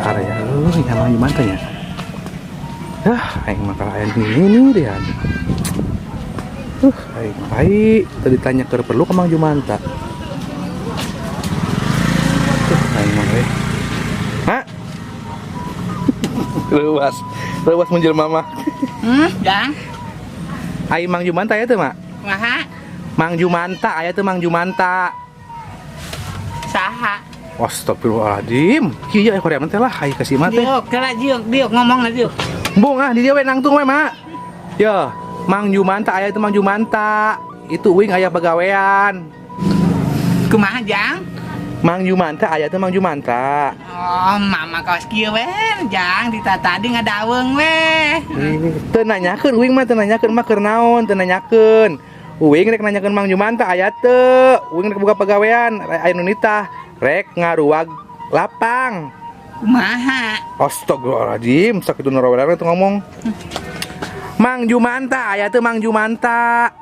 Area, nyaman gimana ya? Aing makan ayam ini dia. Aing baik. Tadi tanya ke perlu ke Mang Jumanta. Aing mah baik. Mak. Lewas muncul mama. Jang. Aing Mang Jumanta ya tuh, Mak? Maha. Mang Jumanta, aya tuh Mang Jumanta. Saha. Astagfirullahaladzim. Kieu aya korea teh lah, ai kasih mah teh. Diuk ngomong na diuk. Bung ah, di dia we nangtung we, Mak. Ya, Mang Jumanta aya tuh Mang Jumanta. Itu uing aya pagawean. Kumaha Jang? Mang Jumanta aya tuh Mang Jumanta. Oh, mama kaos kieu we, Jang tadi ngadaweung we. Teu nanyakeun uing mah teu nanyakeun mah keur naon, teu nanyakeun. Uing rek nanyakeun Mang Jumanta aya teu. Uing rek boga pagawean, aya nu nitah rek ngaruag lapang. Kumaha? Astagfirullahaladzim, sakitu narawelan tuh ngomong. Mang Jumanta aya teu Mang Jumanta.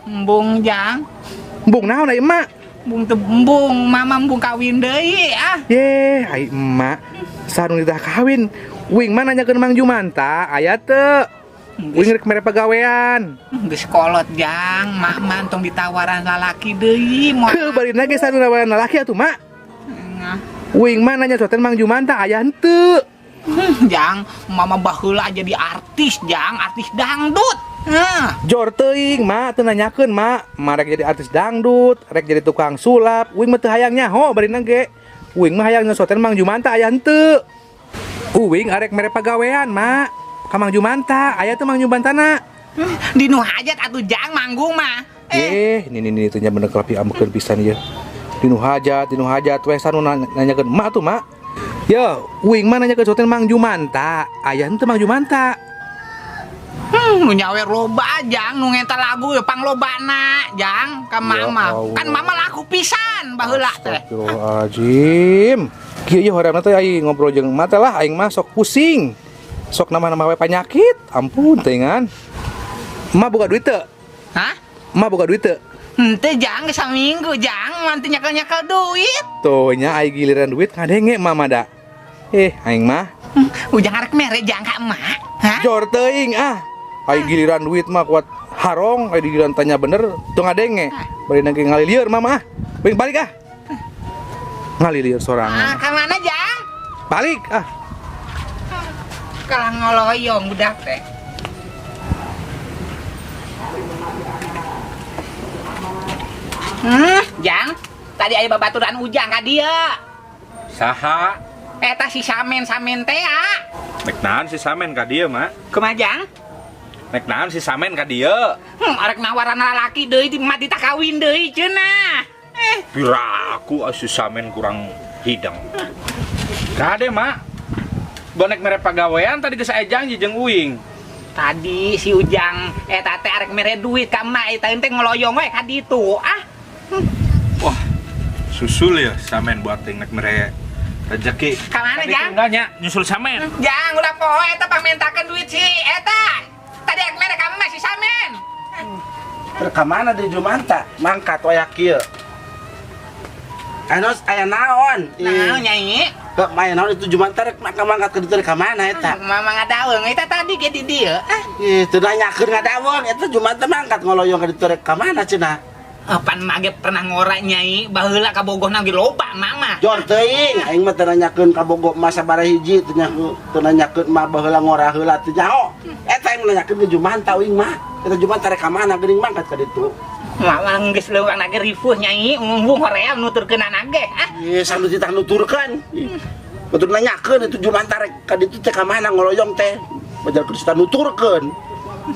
Embung Jang. Embung naon ai emak? Embung mama embung kawin deui ah. Ye, ai emak. Sarung ditah kawin. Uing mah nanyakeun Mang Jumanta aya teu. Uing rek mere pagawean. Geus kolot Jang, mak mantong ditawaran lalaki deui moal. Heuh barina ge sarung tawaran lalaki atuh mak. Uing mah nanya soten Mang Jumanta aya henteu. Jang, mama baheula jadi artis Jang, artis dangdut. Jor teuing mak teu nanyakeun mak. Rek jadi artis dangdut, rek jadi tukang sulap. Uing mah teu hayang nyaho barina ge. Uing mah hayang nyosoten Mang Jumanta aya henteu. Uing arek mere pagawean mak. Ka Mang Jumanta aya teu Mang Jumantana. Di nu hajat atuh Jang manggung mah. Ini teh nya bener kelapi ambekeun pisan ieu. Dinu hajat we sanu nanyakeun emak tuh mak. Ya, uing mah nanyakeun soten Mang Jumanta, aya henteu Mang Jumanta. Nu nyawer loba Jang, nu ngenta lagu ya panglobana Jang ka mama. Kan mama laku pisan baheula teh. Astagfirullahaladzim. Kieu ye hoream teh aing ngobrol jeung emak teh lah aing mah sok pusing. Sok nama-nama we panyakit. Ampun teh ngan. Emak boga duit teu? Hah? Emak boga duit teu? Henteu Jang, saminggu Jang, mantu nyakel-nyakel duit. Tuh nya ai giliran duit ngadenge mama da. Aing mah Ujang arek mere Jang ka emak. Hah? jor teuing ah. Ai giliran duit mah kuat harong, ai giliran tanya bener tuh ngadenge. Bari nangke ngalilieur mama ah. Bing balik ah. Ngalilieur sorangan. Ka mana Jang? Balik ah. Kalah ngoloyong budak teh. Jang, tadi aya babaturan Ujang ka dieu. Saha? Eta si samen teh ah. Mek naon si samen ka dieu, Mak? Kumaha Jang? Mek naon si samen ka dieu? Arek nawaran lalaki deui di mati tak kawin deui cenah. Piraku si samen kurang hidang. Kade, Mak. Bonek mere pagawean tadi geus aya janji jeung uing. Tadi si Ujang eta teh arek mere duit ka emak eta teh ngoloyong we ka ditu. Ah. Wah, susul ya samen buat nek mere rezeki. Ka mana Jang? Enggaknya nyusul samen. Jang ulah poho eta pamentakeun duit si eta. Tadi arek mere ka emak si samen. Ka mana di Jumanta? Mangkat waya kieu. Anos aya naon? Nah, Nyai. Main naon itu Jumanta rek mangkat ke ditu ka mana eta? Mama ngadaweung eta tadi ge di dieu. Teu nanyakeun ngadaweung eta Jumanta mangkat ngoloyong ka ditu rek ka mana cenah? Pan mage pernah ngora Nyai, baheula ka Bogohna ge loba mama. Jor teuing aing mah teu nanyakeun ka Bogo mah sabaraha hiji teu nanyakeun mah baheula ngora heula teu nyaho. Eta aing nanyakeun ke Jumanta uing mah. Eta Jumanta rek ka mana geuning mangkat ka ditu. Mama geus leuwang nage ripuh Nyai, ngunggung hoream nuturkeun anake. Ieu sanu ditah nuturkeun. Betul nanyakeun itu Jumanta rek ka ditu teh ka mana ngoloyong teh. Bajar kudu ditah nuturkeun.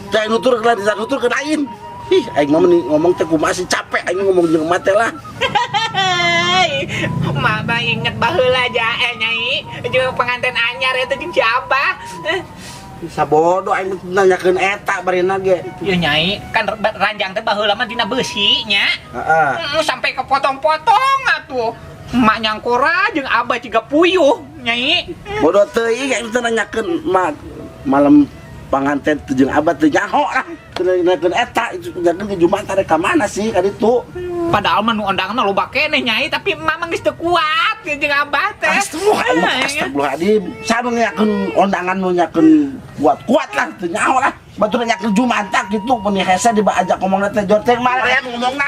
Teh nuturkeun ditah nuturkeun aing. Ih, aing mah ngomong teh kumaha sih capek aing ngomong jeung emak teh lah. Mama inget baheula jae Nyai, jeung pengantin anyar eta jeung siapa? Sabodo aing nanyakeun eta barina ge. Ya Nyai, kan ranjang teh baheula mah dina beusi nya. Heeh. Sampai kepotong-potong atuh. Emak nyangkora jeung abah ciga puyuh Nyai. Bodoh teuing aing teh nanyakeun malam panganten teh jeung abah teh nyaho lah. Teu nanyakeun eta itu nanyakeun ke Jumanta rek ka mana sih ka ditu. Padahal mah nu ondangna loba keneh Nyai, tapi mama geus teu kuat jeung abah teh. Astagfirullahaladzim. Sanu nanyakeun ondangan nu nyakeun kuat lah teu nyaho lah. Batur nanyakeun Jumanta gitu mun hese diajak ngomongna teh Jor teh mah ngomongna.